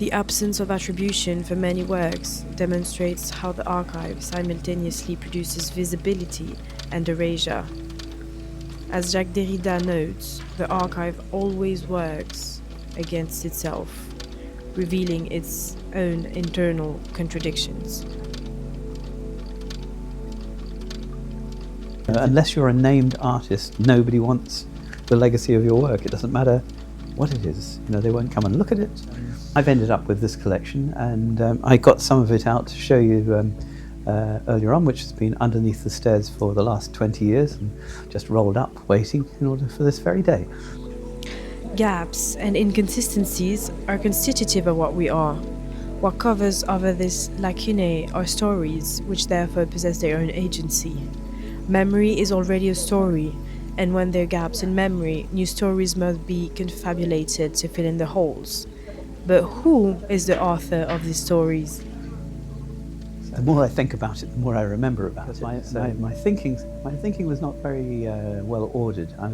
The absence of attribution for many works demonstrates how the archive simultaneously produces visibility and erasure. As Jacques Derrida notes, the archive always works against itself, revealing its own internal contradictions. Unless you're a named artist, nobody wants the legacy of your work. It doesn't matter what it is. They won't come and look at it. I've ended up with this collection, and I got some of it out to show you earlier on, which has been underneath the stairs for the last 20 years and just rolled up, waiting in order for this very day. Gaps and inconsistencies are constitutive of what we are. What covers over these lacunae are stories, which therefore possess their own agency. Memory is already a story, and when there are gaps in memory, new stories must be confabulated to fill in the holes. But who is the author of these stories? The more I think about it, the more I remember about it. My thinking was not very well ordered. I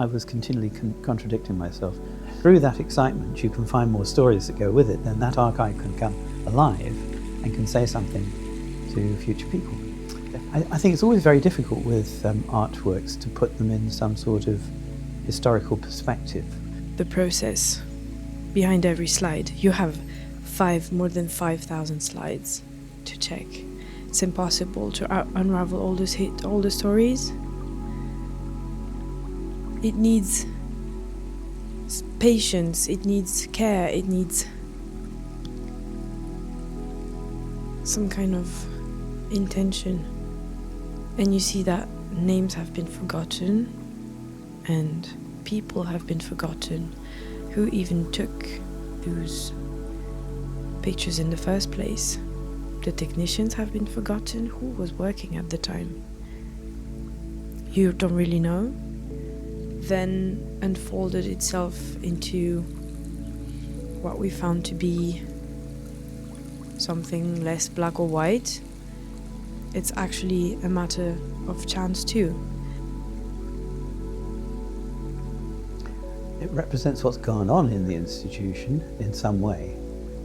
was continually contradicting myself. Through that excitement, you can find more stories that go with it. Then that archive can come alive and can say something to future people. I think it's always very difficult with artworks to put them in some sort of historical perspective. The process. Behind every slide, you have more than 5,000 slides to check. It's impossible to unravel all the stories. It needs patience, it needs care, it needs some kind of intention. And you see that names have been forgotten and people have been forgotten. Who even took those pictures in the first place? The technicians have been forgotten. Who was working at the time? You don't really know. Then unfolded itself into what we found to be something less black or white. It's actually a matter of chance too. It represents what's gone on in the institution in some way,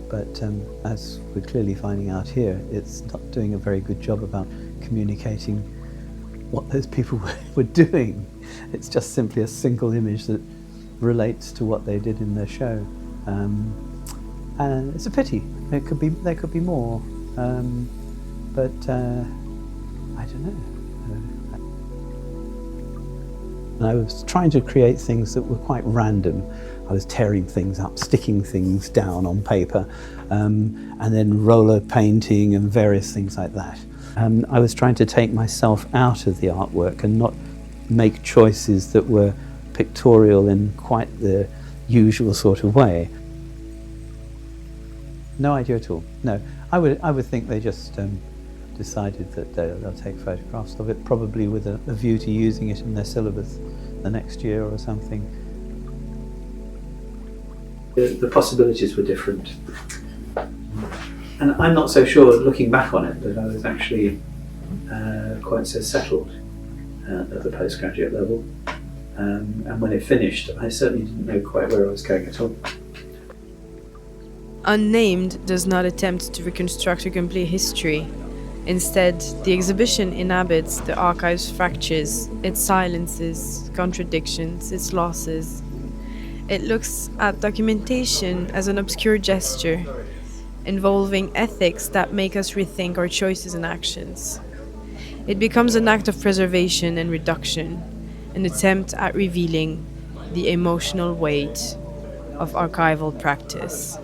but as we're clearly finding out here, it's not doing a very good job about communicating what those people were doing. It's just simply a single image that relates to what they did in their show, and it's a pity. There could be more, but I don't know. And I was trying to create things that were quite random. I was tearing things up, sticking things down on paper, and then roller painting and various things like that. I was trying to take myself out of the artwork and not make choices that were pictorial in quite the usual sort of way. No idea at all. No, I would think they just decided that they'll take photographs of it, probably with a view to using it in their syllabus the next year or something. The possibilities were different. And I'm not so sure, looking back on it, that I was actually quite so settled at the postgraduate level. And when it finished, I certainly didn't know quite where I was going at all. Unnamed does not attempt to reconstruct a complete history. Instead, the exhibition inhabits the archive's fractures, its silences, contradictions, its losses. It looks at documentation as an obscure gesture, involving ethics that make us rethink our choices and actions. It becomes an act of preservation and reduction, an attempt at revealing the emotional weight of archival practice.